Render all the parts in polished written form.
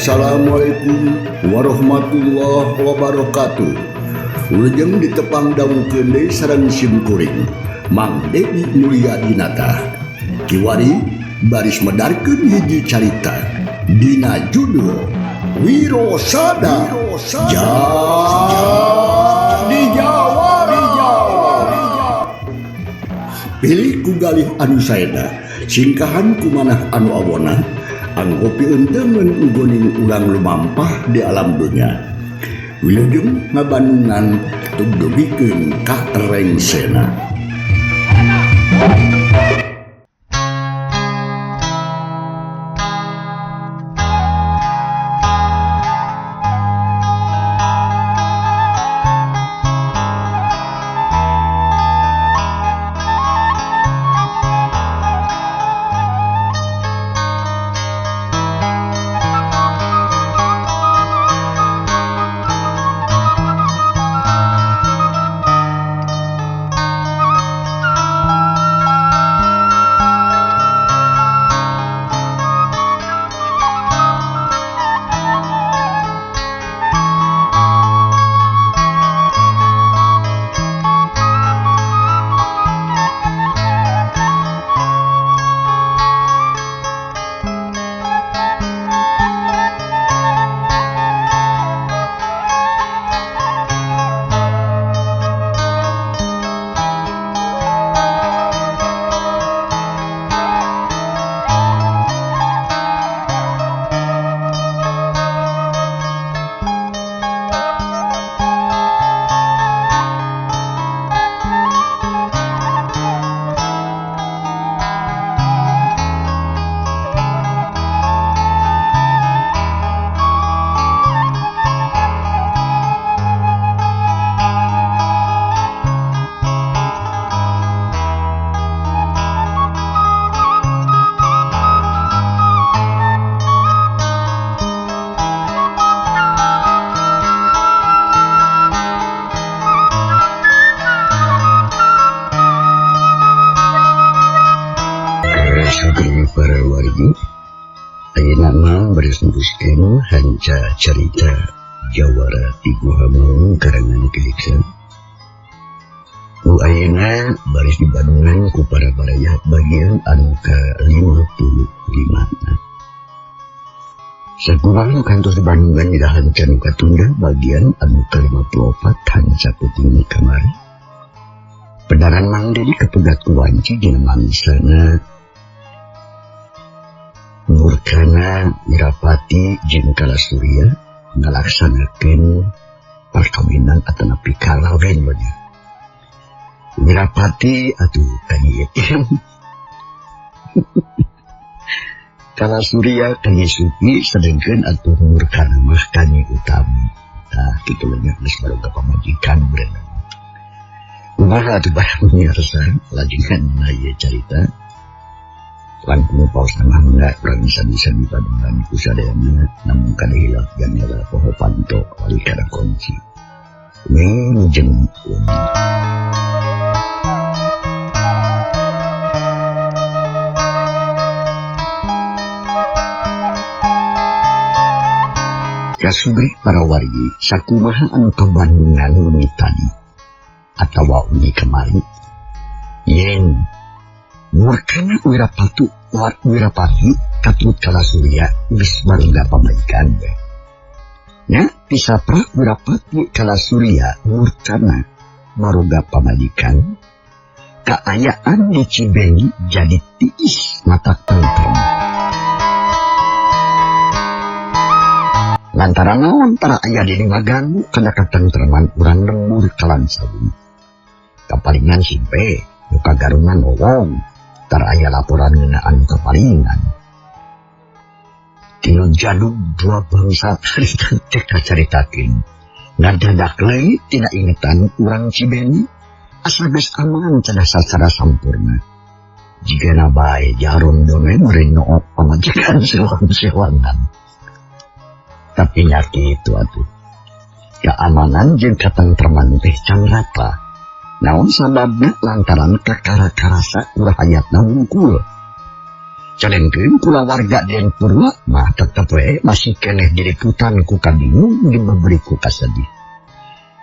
Assalamualaikum warahmatullahi wabarakatuh. Ulujeng ditepang daun kende sareng simkuring Mang Dedi Mulia Dinata kiwari baris medarkeun hiji carita dina judul Wirosada Jadi Jawara. Pilih ku galih anu saeda singkahan kumanah anu awona anggopi enteun ugoning ulang lumampah di alam dunia. Wilujeng ngabandungan tugdugikeun ka rengsena. Sugeng para wargi, ayeuna mah beresembuskeun hanca carita Jawara ti Guhamau karangan Kiliksan. Nu ayeuna baris dibandungan ku para baraya bagian anu ka-55. Sakurang kantos dibandungan di hanca nu katunda bagian anu ka-54 hanca puting kamari. Pedaran Mang Dedi kepegat ku wanci dina mamisana Nurkana Wirapati jeung Kalasurya ngalaksanakeun perkawinan atanapi kalawen we. Wirapati atuh kanyieu. Kalasurya kanyi Supi sedengkeun atuh Nurkana mah kanyi Utami. Tah kitu nya geus baruga pamajikan berenang. Kumaha atuh barang miarsa lajengan ieu carita. Langkung pausna enggak kurang bisa dibandingkan kusadayana namun kada hilaf ganela poho panto wali kada kunci mengjeng kasugri para wargi sakumaha anu kabandungan uni tadi atawa uni kemari yen Nurkana Wirapati katut Kalasurya geus barengga pamaikan we. Nya pisapra Wirapati Kalasurya Nurkana maruga pamajikan kaayaan di Cibengi jadi tiis mata tentrem. Lantaran naon para aya di ngaganggu kana katentreman urang lembur kalan sawi. Kapalingan simpe nu kagarungan wong tar aya laporan ngeunaan kepalingan. Tinu jaduk dua bangsa teh kacaritakeun. Ngadadak leui tina ingetan urang Cibengi asa geus aman cenah sacara sampurna. Jigana bae jaron done mereno pamajikan sewan-sewanan. Tapi nya kitu atuh. Keamanan jeung katentreman teh can rata. Naon sababna lantaran kakara-karasa ulah hayatna wungkul. Calengkeun pula warga Den Purwa mah tetep we masih keneh diliputan ku kabingung jeung memberi ku kasedih.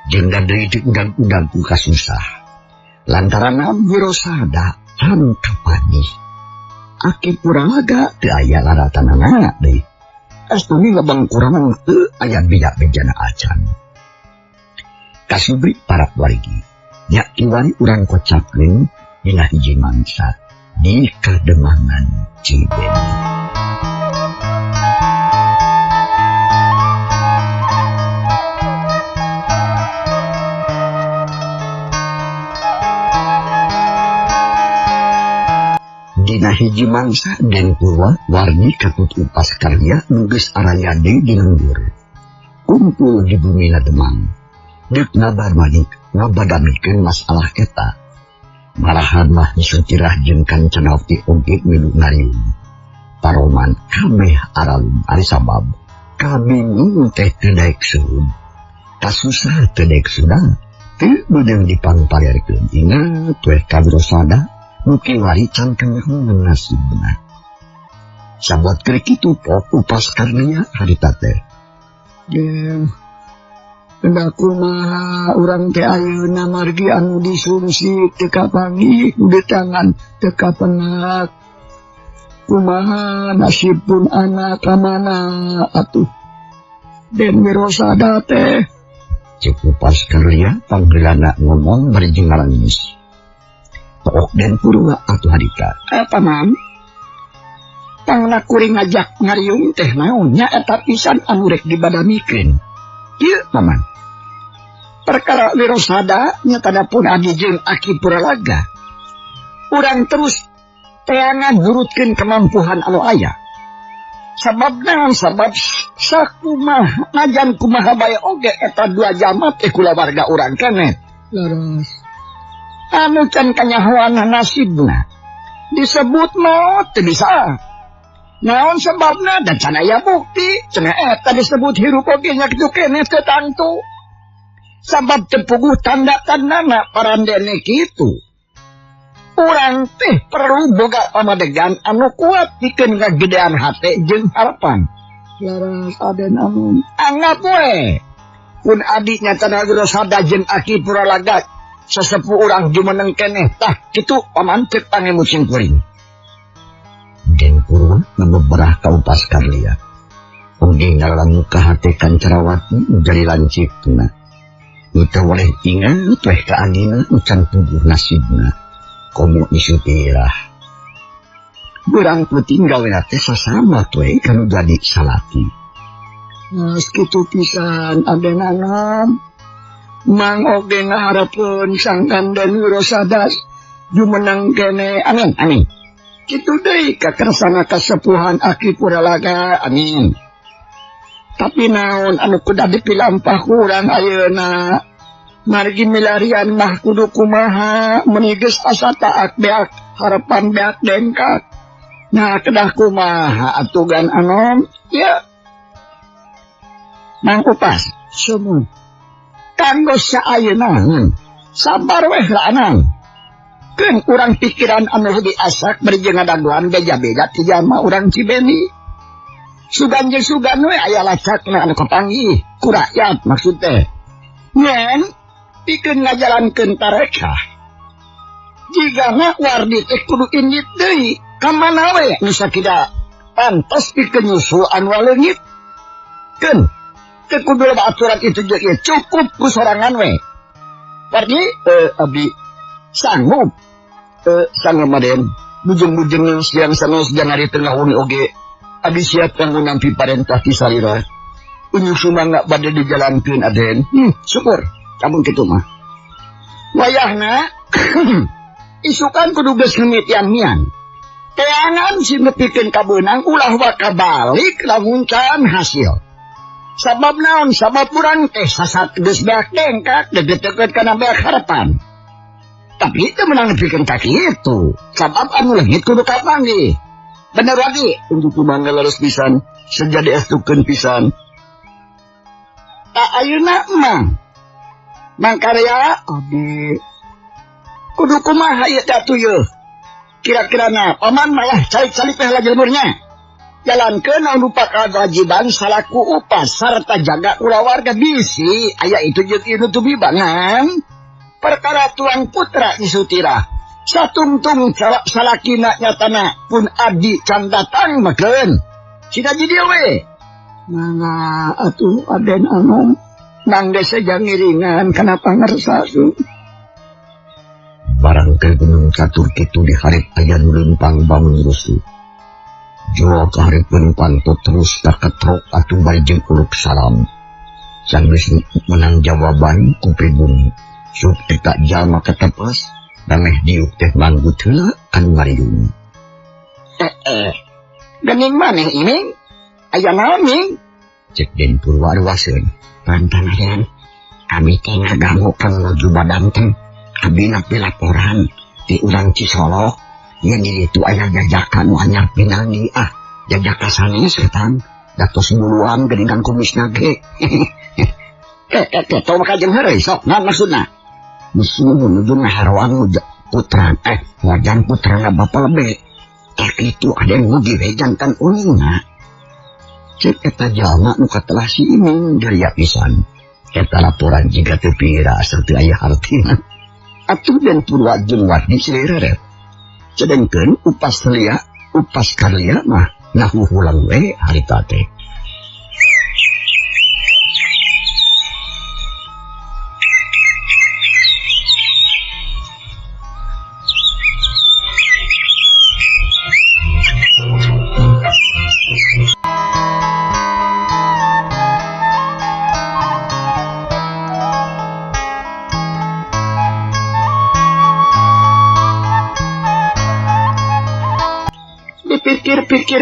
Jeung deui diundang-undang ku kasusah. Lantaran Wirosada can kapanih. Aki Puralaga teu aya laratanana deui. Astuni lebang kurang teu aya beda-bedana acan. Kasubri para wargi. Nya kiwari urang kocapkeun dina hiji mangsa di Kademangan Cibeni. Dina hiji mangsa Den Purwa wargi katut upas karya nunggeus araya deui di lembur. Kumpul di bumi Demang. Deuk ngabadamikeun masalah eta. Malahan mah disutirah jeung Kancanawati oge milu ngariung. Paroman kabeh aralum ari sabab kabingung teh teu daek suhud. Kasusah teu daek sudah. Teu beudang dipangpalerkeun. Ingat we ka Wirosada mungkin wari can kengeun nasibna. Sabot keur kitu pok upas karya harita teh. Hendak kumaha urang teh ayeuna margi anu disungsi teu kapanggih di tangan teu kapenak. Kumaha nasibun anak kamana atuh. Den Wirosada teh ceuk upas karya panggeulana ngomong bari jeung ngalangis. Pok Den Purwa atuh harita. Paman. Tangna kuring ngajak ngariung teh naon nya eta pisan anu rek dibadamikeun. Ieu paman. Perkara Wirosada nyatana pun adi jeung Aki Puralaga. Urang terus teangan nurutkeun kemampuan anu aya. Sabab naon sabab sakumaha najan kumaha bae oge eta 2 jamat teh kula warga urang keneh. Laras. Anu can kanyahoana nasibna disebut maut teu bisa. Naon sebabna dan can aya bukti cenah eta disebut hirup oge nya kitu keneh teu tangtu. Sabab teu puguh tanda-tandana parandene kitu. Urang teh perlu boga pamadegan anu kuat pikeun ngagedean hate jeung harapan. Laras aden amun anggap we pun adi nyatana Wirosada jeung Aki Puralaga sesepuh urang jumeneng keneh tah kitu paman teu pangemucing kuring. Den Purwa ngabeberah ka upas karya. Oge ngalamu ka hate Kancanawati jadi lancipna. Kita boleh ingat weh ka adina ucan puguh nasibna. Komo isutirah. Urang puting gawena teh sasama teh kanu jadi salaki. Nah, segitu pisan adenanam. Mang oge ngaharepeun sangkan Den Wirosada jumeneng kene amin. Kitu deui kakersana kasepuhan Aki Puralaga amin. Tapi naon anu kuda dipilampah kurang ayeuna margi milarian mah kudu kumaha menigeus asa taat beak harapan beak dengkak. Nah kedah kumaha atugan anom ya Mang Upas semua kanggo saayeuna sabar weh lanang keun urang pikiran anu lebih asak beri jeung ngadaguan beja-beja ti jalma urang Cibeni. Sugan jeung sugan we aya lacakna anu kapanggih ku rakyat maksud teh. Nyen pikeun ngajalankeun tarekah. Jigana wardi teh kudu indit deui ka mana we nu sakida pantos pikeun nyusul anu leungit. Keun teu kudu loba aturan itu jeung cukup ku sorangan we. Wardi abdi sanggup sanggup maden bujeng-bujeng siang sanes jangan di tengah uni oge. Abi siap kanggo nampi parentah ti salira. Unyu sumangga bade dijalankeun aden. Syukur. Kamu kitu mah. Wayahna isukan kudu geus hemitian mian. Teangan si nepikeun ka beunang ulah waka balik lamun can hasil. Sabab naon? Sabab urang teh sasat geus beak dengkak deukeut kana beak harapan. Tapi teu meunang nepikeun ka kitu. Sabab anu leungit kudu kapanggih. Bener lagi untuk kumangga laras pisan sejadi estukeun pisan. Tak ayeuna mang karya abdi kudu kumaha ieu teh atuh yeuh. Kira-kira paman malah cari-cari pehla jelmurnya. Jalankeun lupa kewajiban salaku upas sarta jaga ulah warga bisi aya itu jeung ieu tu bibangan. Perkara tuang putra Isutira. Satungtung salakina nyatana pun abdi can datang makeun. Sida jadi we. Mangga atuh aden anu nangge saja ngiringan kana pangarsasu. Barang ke gunung catur kitu di harip aya nu leumpang bangun rusuh. Jawa ke harip penumpang terus terketrok atuh bari jeung uluk salam. Sanggeus menang jawaban ku pribumi. Sup eta jalma ketepes dameh diuk teh manggut heula anu ngariung. Gening maneh ini? Aya naon ning? Cek Den Purwa ruaseun. Pantan aden, abi teh ngaganggu penuju badan teh. Abi napi laporan di urang Cisolok. Yang di itu aya jajakan anyar pinangi jajaka sanes setan datos muluan geningan kumis nage. Tau maka jeung heureuy sok naon maksudna? Musuh nuju ngaharwang putra wajan putrana bapa lebe. Tak itu ada yang mugi jantan ulingna. Cek eta jalma nu katelah si Iming geria pisan. Eta laporan jiga teu pira asal teu aya hartina. Atuh Den Purwa jeung Wardi silireret. Sedengkeun upas karya mah nahuhulang we harita teh.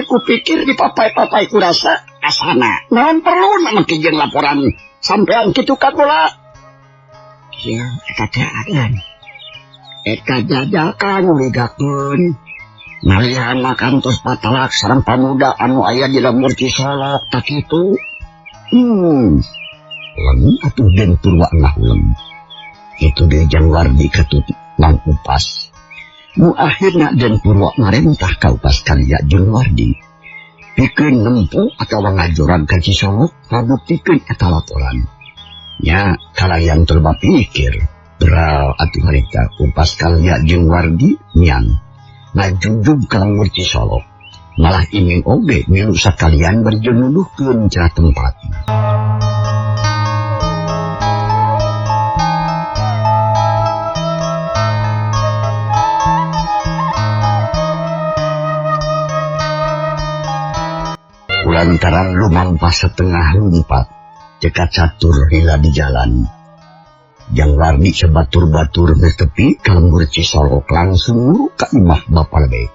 Kupikir di papai kurasa asana. Naon perlu nama kijeng laporan sampean kitu kagola. Kieu eta teh adeun. Eta jajakan uligakeun. Nalihan makantos patalak sareng pamuda anu aya di lemur Cisolok tak kitu. Leng atuh Den Purwa ngahuleng. Itu ge jang Wardi ketut nang upas. Nu akhirna Den Purwa marentah ka upas karya jeung Wardi. Pikeun nempuh atawa ngajoran ka Cisolok ngabuktikeun eta laporan. Nya kalayan turba pikir, beral atuh harita upas karya jeung Wardi nyang. Ngajujub ka lemur Cisolok. Malah Iming oge milu sakalian berjenuduhkeun cenah tempatna. Lantaran lumampa setengah lumpat, cekat catur hila di jalan. Jang Wardi sebatur-batur bertepi ka lembur Cisolok langsung ka imah bapa lebe.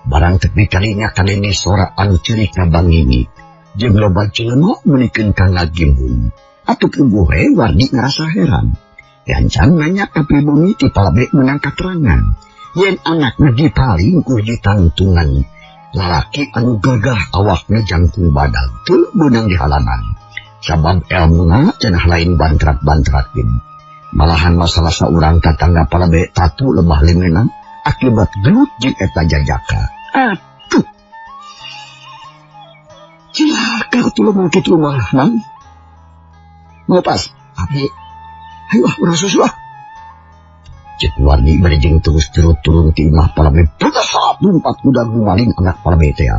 Barang tepi kalinya kalene sora anu ceurik ngabangini, jeung loba jelema meunikeun ka ngagimbung. Atuh puguh we Wardi ngarasa heran. Gancang nanya ka pribumi ti palebe menang katerangan. Yen anakna dipaling ku ditantungan. Lalaki anu gagah awakna jangkung badan teu beunang di halaman. Sabab elmuna cenah lain bantrak-bantrakin. Malahan masalah saurang tatangga palebe tatu lebah lemenang akibat gelut jeung eta jajaka. Atuh. Cilaka atuh lemah kitu mah, Mang. Ngopas, abi. Hayu urang susu. Cek Wardi berjeng terus turun ti imah palebe pedahap lumpat kuda gumaling anak palebe teh.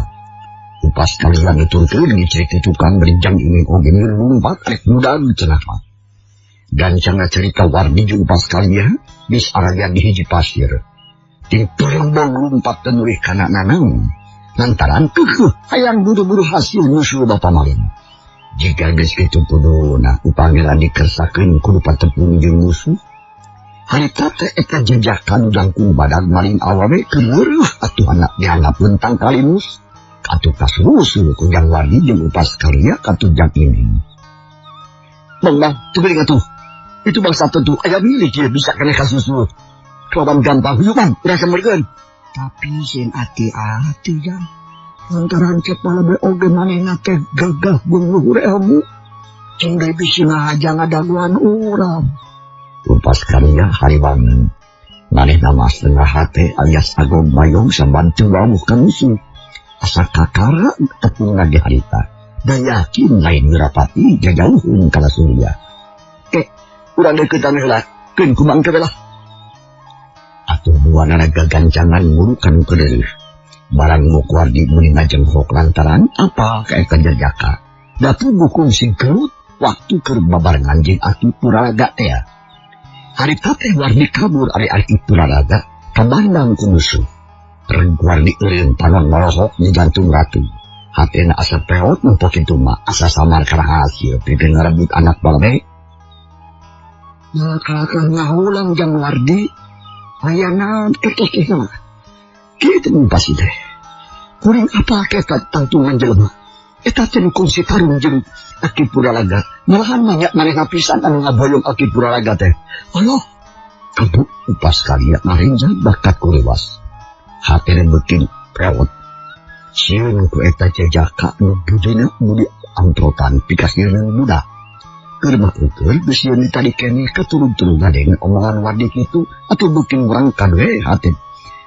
Upas kalian diturkeun dicerita tukang berjang Iming oge lumpat rek muda cenah mah. Dan cenah cerita Wardi jeung upas kalian bis aragan di hiji pasir. Ting perlembang lumpat teu nulis kana nanang. Lantaran hayang buru-buru hasil nyusul bapa maling. Jika geus kitu kuduna upanggilan dikersakeun kudu patepung jeung musuh. Harita teh eta jajakan jangkung badan maling awawe keureuh atuh anak dianggap lentang kalimus. Atuh kasusul ku Jang Wardi jeung upas karya katuh Jang Iming. Bang, teu geuning atuh. Itu bangsa tentu aya milik ieu bisa kena kasusul. Kelawan gampang hiu Bang, urang samerkeun. Tapi sin ati-ati Jang. Lantaran cek palebe oge manehna teh gagah jeung luhur ilmu. Cing deui bisi ngahaja ngadaguan urang. Upas karya hariwangan. Maneh nama setengah hati alias agong mayong sabantu bawuh ka musuh. Asa kakara tepung lagi harita. Dan yakin lain Wirapati jajauhin kala surya. Urang deketan heula, keun kumang teh lah. Atuh buana gagancangan ngurukan kedeureuh. Barang Mukwardi muni ngajenghok lantaran apa kae Jajaka. Datu bukung sing kelut waktu keur babarengan jeung Aki Puraraga teh. Harita teh Wardi kabur ari Aki Puraraga kabandang ku musuh. Reg Wardi eureun panon nolohok di jantung ratu. Hatena asa peot nempo kitu mah asa samar kana hasil pikeun ngarebut anak babe. Kakak ngahulang jang Wardi. Aya naon kekeh mah. Kitu pasti teh. Kuring apa ketat tangtungan jelema. Eta teh kungsi tarung jeung Aki Puraraga. Malahan banyak manehna pisan anu ngaboyong Aki Puraraga teh. Allah. Kabu upas kalian marinjan bakat kurewas. Hatena beukin peot. Sieun ku eta Jajaka nu budina mudi amprotan pikasieun budak. Keur makukeun geus sieun tadi keneh keturun-turun gadeng omongan Wardi kitu atuh beukin urang kadue hati.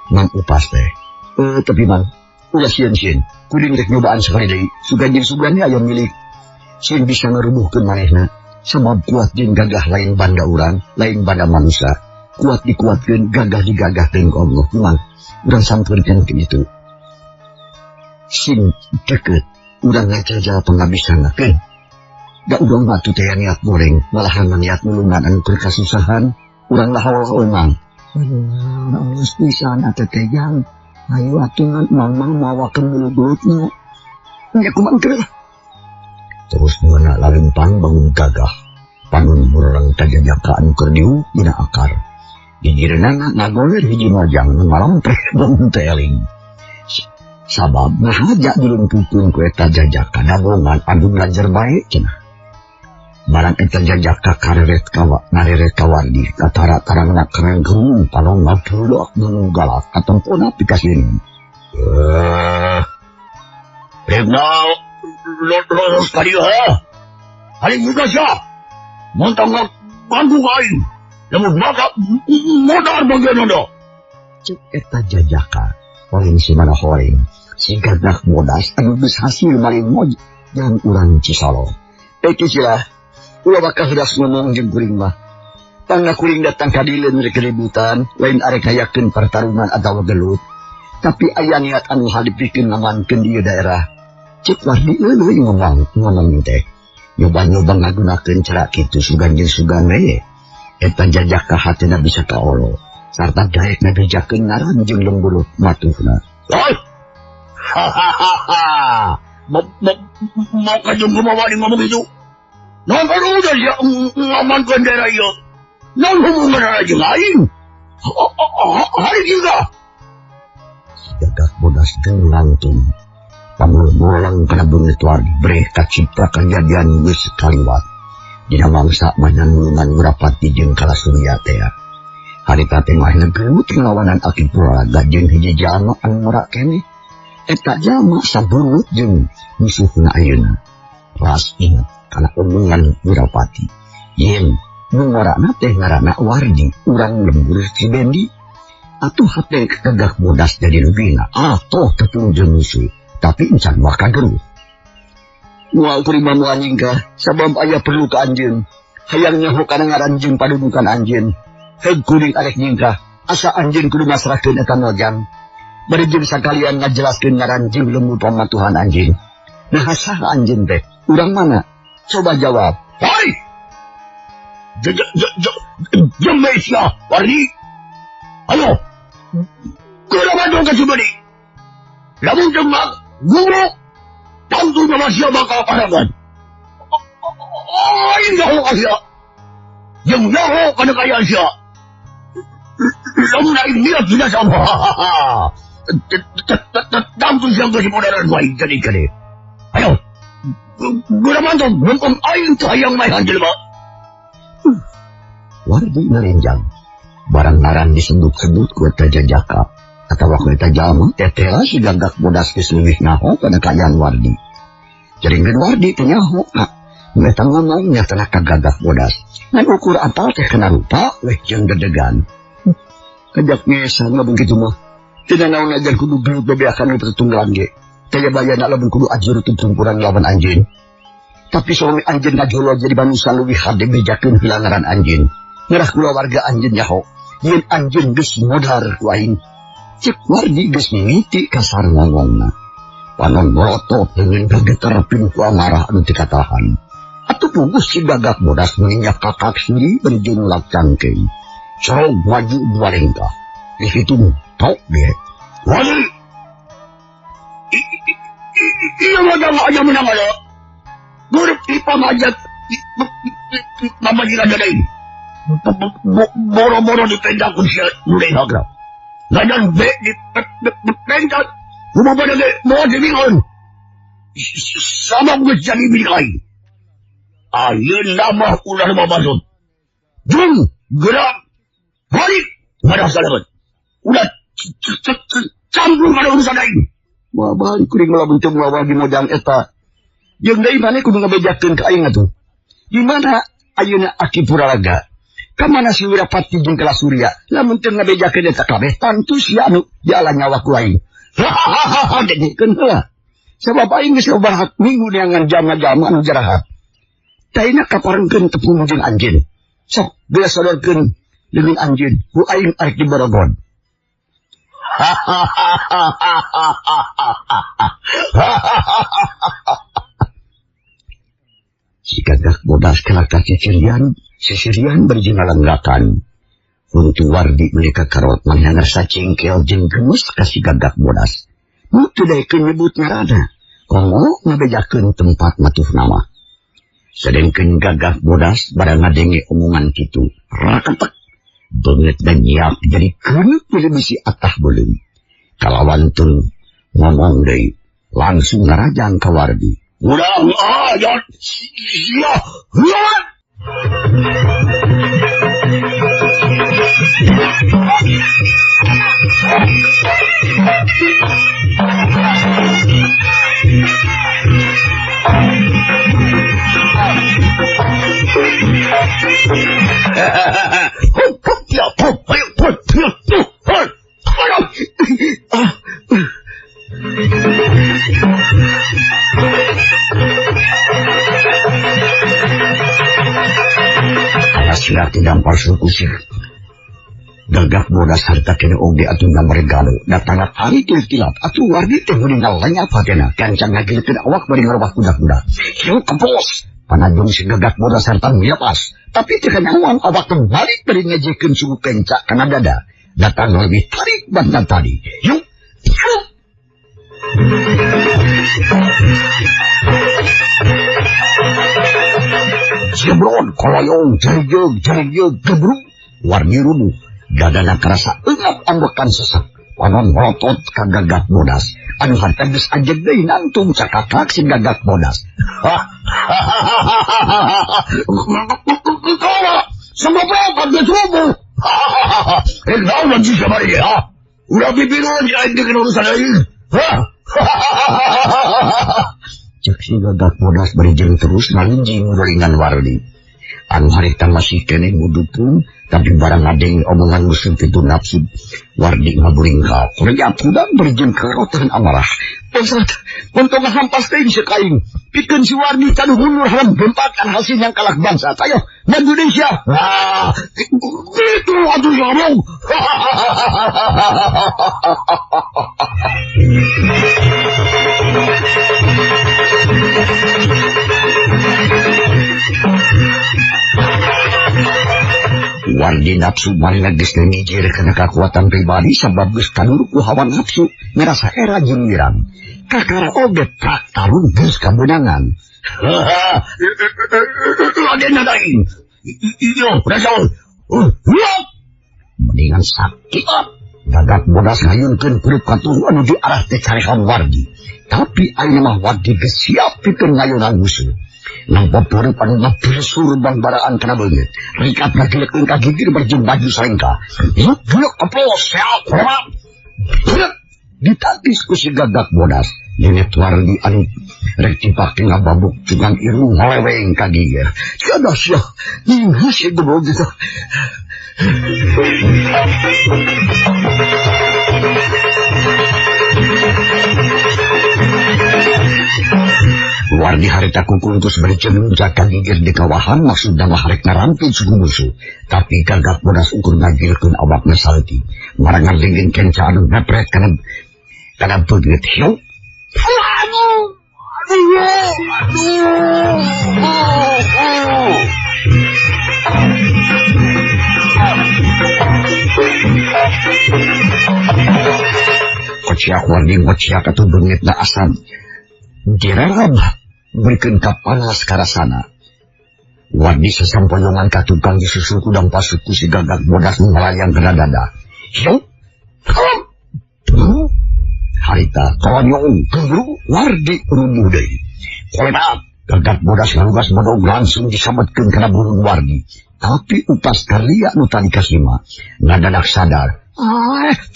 Mang upas teh. Tapi mang ulah sieun-sieun. Kuring rek nyobaan sakali deui. Sugan jeung sugannya aya milik. Sieun bisa ngarubuhkeun manehna. Sabab kuat jeung gagah lain banda urang, lain banda manusia. Kuat dikuatkeun, gagah digagahkeun ku Allah. Mang urang sampeurkeun kitu. Sing deket urang ngajaja pengabisanakeun. Da urang batu teh niat goreng, malahan niat nulungan anu keur kasusahan, urang lahaw mang. Allah pisan atuh teh jang. Ayo atuh mang mawakeun mulutna. Nya kumaha keur. Terus meuna lalimpang bangun gagah. Panun urang Jajaka anu keur diuk dina akar. Di direunana ngagoler hiji mojang nu malompreh bangun teh eling. Sabab ngahaja dilumpukeun ku eta Jajaka dagongan anu ngajar bae cenah. Barang eta Jajaka kareret ka Wardi katara-tarangna keren geung palong ngabulak nu galak katompona pikasieun. Regna lo kali ha. Hari juga sia. Montang ganggu aing. Lamun maka modar bagian anda. Cek eta Jajaka. Orang si mana horeng, si gagah bodas anu geus hasil maling moj yang urang Cisolo. Eki sila, ulah bakal hidas ngomong jeung kuring mah. Tangna kuring datang ka dileun rek keributan, lain arek hayakeun pertarungan atawa gelut. Tapi aya niat anu hadipikeun ngamankeun di daerah. Cek Wardi eueuh ngomong teh. Nyoba-nyoba ngagunakeun cara kitu sugan jeung sugan we. Eta Jajaka hatena bisa kaolo. Sarta daek nabejakeun ngaran jeung lembuluh matuhna. Hahaha. Mau kajung kumaha ngomong itu? Naon perlu dia ngamankeun daerah ieu? Naon hubungan jeung aing? Hari juga. Gagah bodas jeung lantung. Pamulmulang kana beungeut Wardi breh kacipta kejadian geus kaliwat. Dina mangsa mananulungan Wirapati jeung kala surya teh. Harita teh mah gelut nglawanan Aki Puraraga jeung hiji jalma anu ngora keneh. Eta jalma sabeungeut jeung musuhna ayeuna. Ras inget kana omongan Wirapati. Yen nu ngorana teh ngaranna Wardi, urang lembur Cibendi. Atuh hate gagah bodas jadi rubina. Atoh tepung jeung musuh, tapi encan maka geruh. Moal terima mu anjing ka, sabab aya perlu ka anjeun. Hayang nyaho kana ngaran jeung padudukan anjeun. Heg kuring arek nyingkah, asa anjeun kudu masrahkeun eta mojang. Bari jeung sakalian ngajelaskeun ngaran jeung lemu pamatuhan anjeun. Nah saha anjeun teh? Urang mana? Coba jawab. Hai! Jemesya, Wardi. Ayo. Kudu bantu ka Cibedi. Lamun jeung guru, tentunya masih bakal padangan. Aing nyaho ka sia. Jeung nyaho kana kaya sia. Lamun aing niat sudah sama. Tentu siang ke modern baik jadi kali. Ayo. Guna mantap, mumpung aing tuh hayang maihan jelema. Wardi narenjang. Barang ngaran disebut-sebut ku eta Jajaka. Atawa ku eta jalma tetela si gagah bodas geus leuwih nyaho kana kayaan Wardi. Jaringkeun Wardi teh nyaho. Eta ngomong nyatana ka gagah bodas. Ngan ukur apal teh kana rupa weh jeung dedegan. Kajak ngesan labang gitu mah. Tinanaw na dyan kudu gelut bebeakan ng pertunggalan ge. Kaya bayan na labang kudu ajur itu perempuran lawan anjing. Tapi soalnya anjing ngajolo jadi manusia lebih hade bejakeun hilangaran anjing. Ngerah kula warga anjing nyaho. Yen anjing geus modar ku aing. Cek Wardi geus mimiti kasar ngomongna. Panon melotot dengan gegetar pintu amarah anu dikatahan. Atuh pugus si Gagak Bodas menginjak kakak sendiri berjing lak cangkeng. Sorong maju dua lengkah. Di situ tok dia. Wali! Iya wadah aja menang aja. Buruk ipam aja. Mama jila dadain. Boro-boro dipendang kunci mulai hagra. Gadan be dipendang. Rumah pada ge mau dibingon. Sama gue jadi bingai. Ayeun nama ulah mabasut. Jung gerak balik ngarah salamet. Udah campur kada urusan lain. Wah balik kuring melamun teu mawar di modang eta. Jeung deui maneh kudu ngabejakeun ka aing atuh. Di mana ayeuna Aki Puraraga? Ka mana si Wirapati jeung Kelas Surya? Lamun teu ngabejakeun eta kabeh tantu sia anu diala nyawa ku aing. Hahaha dedikeun heula. Sabab aing geus loba hak minggu neangan jam-jam anu jarahat. Taina kaparengkeun tepung jeung anjeun. Sok geus sodorkeun dengan anjeun ku aing arek di Borogon. Si Gagak Bodas kelakar sisirian berjengalanggakan. Untuk Wardi mereka karot manghangar sacingkel jeung gemes ka si Gagak Bodas. Mutu daekeun nyebut ngaranna. Komo ngabejakeun tempat matuh nama. Sedengkeun Gagak Bodas barang ngadenge omongan kitu. Raketek beungeut dan nyiap jadi keunuk pilih bisi atah beuleum. Kalawan teu ngomong deui langsung ngarajang ka Wardi. Urang ayat sia lihat. Sila tidampar kusir. Gagak Bodas harta kena oge atuh ngamergalo. Datangna hari tilap atuh Wardi teh meninggal lanya patena. Kancang ngagilkeun awak bari ngarobah kuda-kuda. Hiu kempos. Panajung si Gagak Bodas harta ngiapas. Tapi teh kanyawan awak balik bari ngajekeun suku kencak kana dada. Datang lebih tarik bantan tadi. Yuk. Jeblon koloyong jerig gebruk Wardi rubuh dadana kerasa eungap ambekan sesak panon melotot ka Gagak Bodas anu harta geus ajeg deui nantung cakakak si Gagak Bodas. Sama berapa geus rubuh. Naon anjing sabari ya. Ulah bibiron aing teh kena urusan aing. Cek si Gagak Bodas berijeng terus ngalinjing rolingan Wardi. Anu harita masih kene ngudupun, tapi barang ngadeng omongan musuh itu nafsu. Wardi ngaburingkap, riap udang berijeng kerotan amarah. Pesat, untuk ngahampas kain sekain. Pikeun si Wardi kaduh mundur halam bempakan hasil yang kalak bangsa. Tayo, Indonesia. Itu aduh ngomong. Wardi nafsu maringan geus ngijir kana kekuatan pribadi sabab geus kanur ku hawa nafsu ngerasa era jeung wirang. Kakara oge tak tarung geus kabenangan. Raden nadain. Iyo, Rasul. Mendingan sakit. Gagak Bodas ngayunkeun kulit katuh anu di arah teh carekan Wardi. Tapi ayeuna mah Wardi geus siap pikeun ngayunan musuh. Nang popori panu ngapilsur bang baraan kana beungeut. Rikat ngagileukeun ka gigir berjing baju salengka. Yuk kepos sehat hormat. Ditatis ku si Gagak Bodas. Nenek Wardi anu rek dipake ngababuk dengan irung ngeleweng ka gigir. Kada sia. Ning si gebog itu. Wardi harita kukul terus bercenung jaka gigir di kawahan maksud dan harek ngarampin suku musuh. Tapi gagap bodas ukur ngagilkeun awakna salti. Marangan lingin kenca anu ngepret kana beugit hiu. Kociak wardi ngociak atuh beungit na asam. Direrab berikan kapanas karasana. Wardi sesampoyongan ka tukang disusul kudang pasuku si gagak bodas melayang kena dada. Hiu. Harita tonyong kuru wardi rumuh deui. Kolebat gagak bodas ngalugas bodog langsung disabetkeun kana burung wardi. Tapi upas karlia nu tadi kasima ngadadak sadar.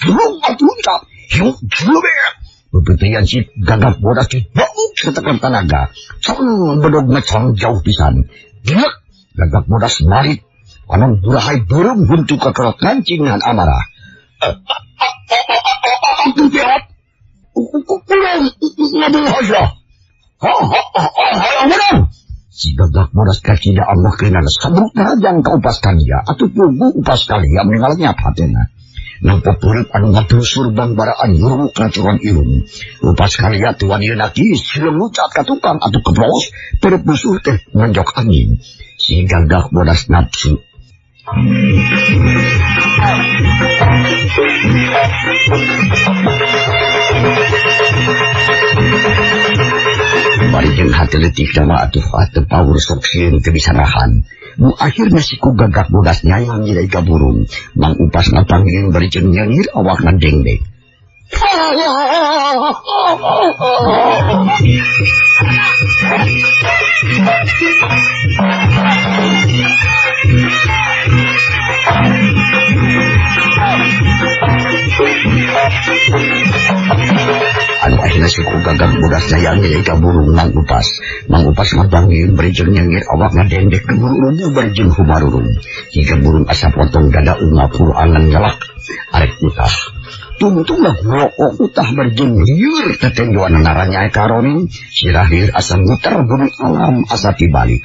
Burung atuh hiu jube. Bebetian si gagak bodas dibau setekan tanaga. Cong bedog ngecong jauh pisan. Gilek gagak bodas balik. Anong burahai burung buntu kekerot ngancingan amarah. Itu berat. Kurang ngabung aja. Benar. Si gagak bodas kacida Allah kena sabuk narajang ka upas kalia. Atau pugu upas kalia meninggalnya patena. Nang popurip anu ngatusur bang baraan yuruk ngacuran irung. Upas kalia tuan ieu naki silem lucat ka tukang atuh kebros perep musuh teh nganjok angin. Si gagak bodas nafsu. Bari jeung hati letih nama atuh pawur sok sieun teu bisa nahan. Nu akhirna si ku gagak bodas nyayang nilai ka burung. Mang upas ngapanggil bari jeung nyengir awakna dengdeng. Anu akhirnya si ku gagak bodas nyayang nilai ka burung mang upas. Mang upas ngapanggil bari jeung nyengir awakna dengdeng ke burung bari jeung humarurung. Hingga burung asa potong dada unga pur angan ngelak arek utah. Tungtunglah ngokok utah berjeng liur tetenjuan naranya karon sirahir asa muter gunung alam asa tibali.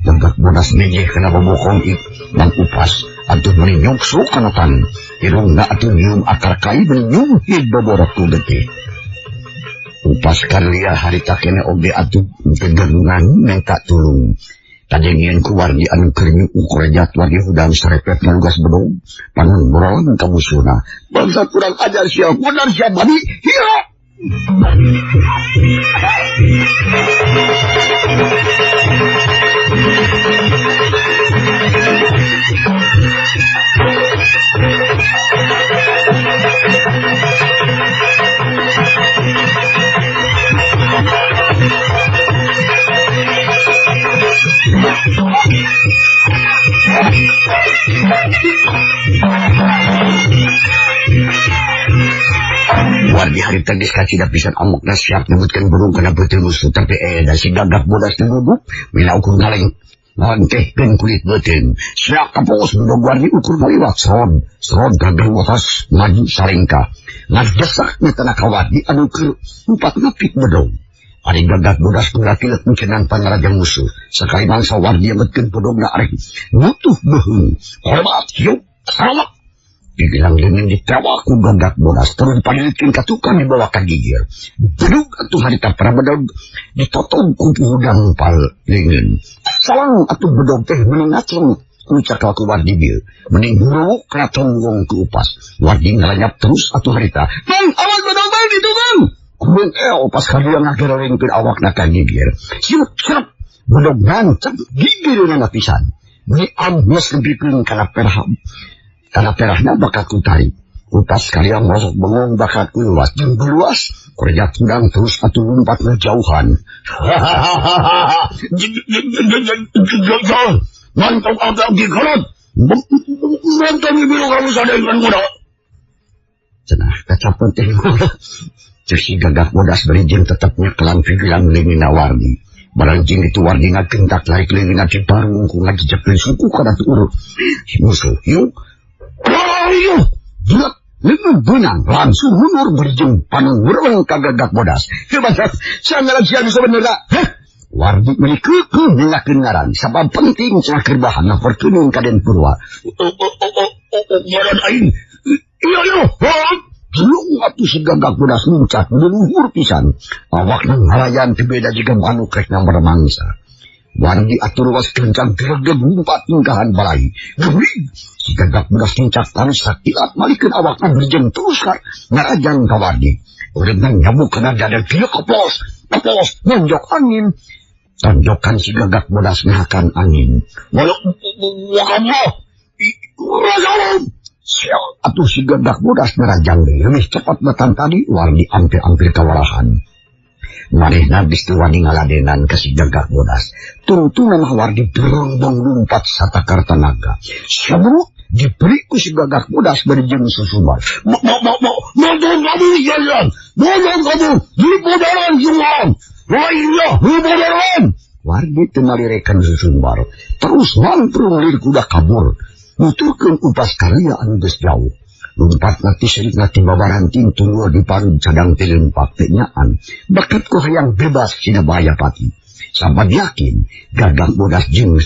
Gagak bodas nengeh kena bobokong mang upas atuh meninyong sukanatan irungna atuh nyium akar kai meninyong hid boborok tu getih. Upas karlia harita kene oge atuh tegengan minta tulung. Tadengieun ku wardi anu keur ukurejat wardi hudang sarepet ngalugas bedog panun borolan ka musuhna. Bangsa kurang ajar sia benar sia bani. Hiya. Wardi harita geus kacida pisan amokna siap nyebutkeun burung kana beuteul musuh tapi da si gagak bodas nguduk mina ukur ngaleng ngantehkeun kulit beuteung siap kapos bedog wardi ukur ngaliwat sron gagak bodas maju salengka ngadesak netana ka wardi anu keur umpat ngapit bedog. Ari gagak bodas ngelakilet mencenan pangarajang musuh sekali mangsa wardi nyebutkeun bedogna arek ngutuh beheung hormat hiup selamat. Dibilang lingin ditewa ku gagak bodas terus dipadilikin ka tukang dibawa ka gigir. Bedug atuh harita para bedog ditotong ku hudang pal lingin. Salang atuh bedog teh mending ngaceng ucak ku wardi bieu. Mending buruk kana tonggong ku upas. Wardi ngalanyap terus atuh harita. Bang, awas bedog bang ditunggang. Kubeng pas kadia ngagerelingkeun awakna ka gigir. Siup bedog ngancep gigirna pisan. Beli ambles lebihkeun kana perham. Karena perahnya bakat kutari. Upas kalian masuk bengong bakat luas. Jeung luas. Korejat udang terus atuh lompat ngejauhan. Mantap agak gikolot. Mantap biru kamu sadar dengan muda. cenah kacapet teh cek si Gagak Bodas berijing tetapnya kelan pikiran lingina Wardi. Baranjing itu Wardi ngagentak lari kelingina di parung ku ngajejekin suku kada turut. Musuh yuk. Ayo, bulat lima benang langsung mundur berijing panang urang ka Gagak Bodas. Hebat, sangat siang sebenarnya. Wardi menikeukeun ninggalkeun ngaran sabab penting cenah keur bahan ngapertuneun ka Den Purwa. Ngaran aing. Iya. Belum atuh si Gagak Bodas muncak leluhur pisan. Awakna ngalayan teu beda jiga manuk rek mangsa. Wardi atur was kencang geregeg ngumpat ninggahan balai. Geuning si Gagak Bodas muncak tanus sakilat malikeun awakna berjeng terus ngarajang ka Wardi. Urang nyabuk kana dada dia keplos nonjok angin. Tonjokan si Gagak Bodas ngahakan angin. Walau atuh si Gagak Bodas ngerajang deh lebih cepat datang tadi Wardi hampir kewalahan. Manehna geus teu wani ngaladenan ka si Gagak Bodas. Tungtungan Wardi berongbong lumpat satakar tenaga. Sabruk diberi ku si Gagak Bodas berjeng susumbar. Nonton kamu jalan. Nonton kamu di bodaran juang. Wailah di bodaran. Wardi teu ngalirekan susumbar. Terus ngamprung lir kuda kabur. Nuturkeun upas karya anu geus jauh. Lumpat nanti serik nanti babaran tintu di parung cadang tilempak tenyaan. Bakat ku hayang bebas sina bahaya pati. Sampai yakin Gagak Bodas jeung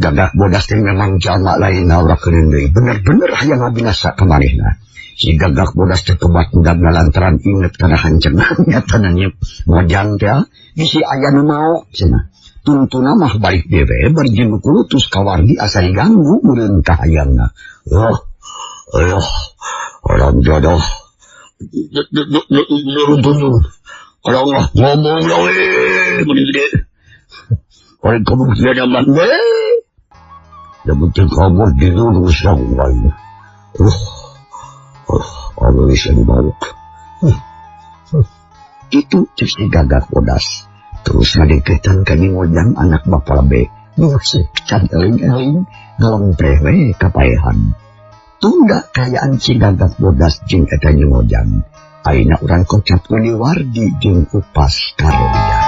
Gagak Bodas teh memang jalma lain ora keun deui. Bener-bener hayang ngabinasa ka manehna. Si Gagak Bodas teh kebat mudag lantaran inget kana hancengan nyatana nyep mojang teh bisi aya nu mau cenah. Tuntuna mah balik dewe berjeng kulutus ka Wardi asa diganggu meureun ka hayangna. Orang jodoh. Nurun. Orang ngomong ya mending gede. Orang kamu tiada mana. Yang penting kamu dilurus yang lain. Aku bisa dibaluk. Itu cek si Gagak Bodas. Terus ngadeketan kami ngojang anak bapak be. Musik can eling-eling ngalong prewe kapaehan. Tunda kayaan si Gagak Bodas jeung eta ngojang. Aina urang kocap kuli Wardi jeung upas karunia.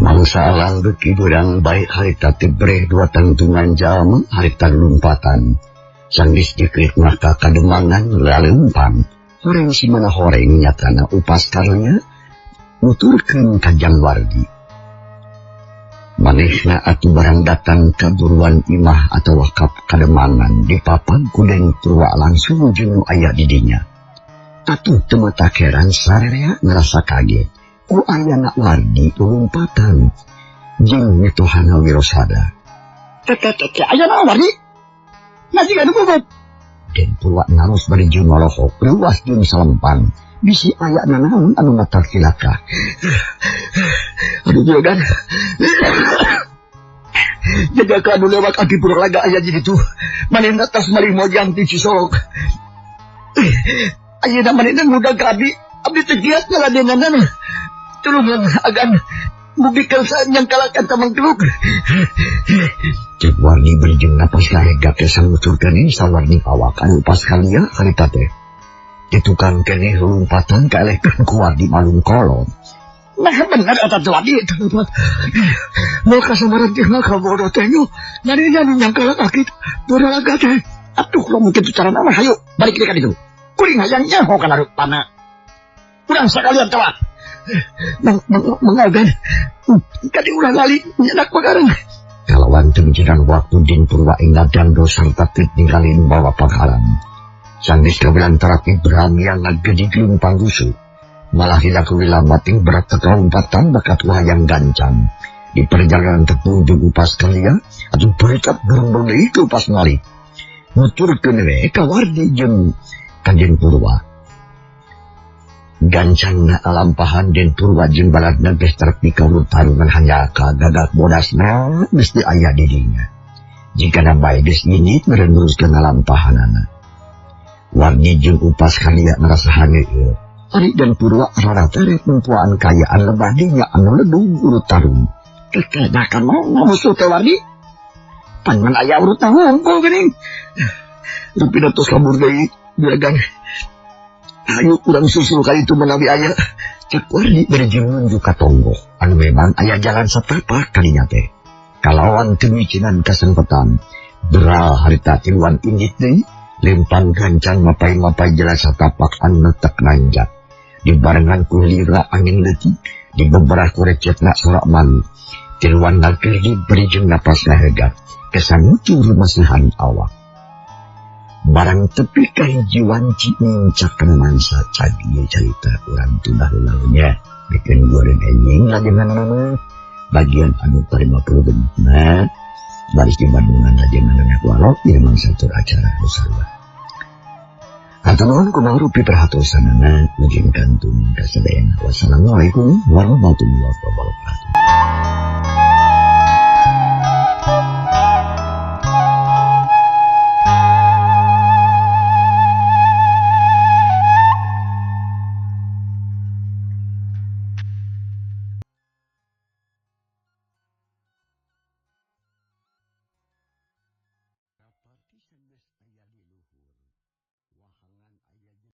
Mangsa langgek iburang baik harita tibreh dua tangtungan jalma harita lumpatan. Sanggeus diklik maka kademangan laleumpang. Horeng si mana horeng nyatana upas karunya nuturkeun ka Jang Wardi. Manehna atuh barang datang kaburuan imah atau wakaf kademangan dipapan ku Den Purwa langsung jeung aya di dinya. Atuh teu mata keran sarerea ngerasa kaget. Ayana Wardi lumpatan jeung mituhana wirosada. Ayana Wardi masih gak ada Den Purwa ngalus berijing ngolohok luas jeung salempang. Bisi aya naon anu matak cilaka. Aduh jodan. Jaga ka anu lewat aki Purwalaga aya di ditu. Manehna tas mari mojang ti Cisolok. Ayeuna manehna ngudag ka abdi teu giat ngaladenana. Tulungan agan mubikeun saanyang kalakan tamang teluk. Cek Wardi berijing napas kahega ke sanguturkeun sawarni awak anu pas kalia harita teh. Ditukang keneh lumpatan kaelehkeun ku Wardi malung kolon. Nah bener eta teh Wardi. Mau kasamaran teh ngakabodo teh nya. Nyarinya nu nyangkala kaki Purwalaga teh. Atuh lamun kitu carana mah hayu balik deui ka ditu. Kuring hayang nyaho kana rupana. Urang sakalian tawat. Mengagan kadi ulah lali nyenak pagareng. Kalawan temjiran waktu Den Purwa ingadang dosa tatip ninggalin bawa panghalan. Sanggeus kawilan terapi beramian ngagedi gelumpang rusuh. Malah hilang mating berat ketolompatan bakat wayang gancang. Di perjalanan terpunjuk upas kalia atau berikat burung itu pas ngali. Nuturkeun we ka Wardi jeung ka Den Purwa. Gancangna alampahan Den Purwa jeung baladna geus terpi kalutarungan hanya ka Gagak Bodasna mesti aya di dinya. Jikana bae geus nyinit mereneruskeun alampahanana. Wardi jeung upas kalia ngerasa hangeueul. Ari Den Purwa rarata rek nempuaan kayaan lebah dinya anu ledung ulu tarung. Kekedakan mau musuh teh Wardi. Pan man aya urut na hungkul geuning. Tapi datos labur deui juragan. Ayo urang susul ka itu menawi aya. Cek Wardi bari nunjuk ka tonggo. Anu memang aya jalan setapak kalinya teh. Kalawan teu micinan kasempetan. Beral harita tiluan injit deui. Lempang gancang mapai-mapai jelas setapak anu netek nanjak. Dibarengan ku lira angin leutik. Di beberapa recetna sorakman. Tiluan nageri beri jeung napas hegat. Kesan muncul rumasahan awak. Barang tepi kahiji wanci mincak mansa cagi cerita urang tundah lalunya. Bikin goreng enjing lajengan nama. Bagian anu parima perlu bentukna. Baris di Bandungan lajengan anak walok. Memang satu acara nusarwa. Atau mohon kumang rupi perhatusanana. Mungkin kantun kasadayana. Wassalamualaikum warahmatullahi wabarakatuh.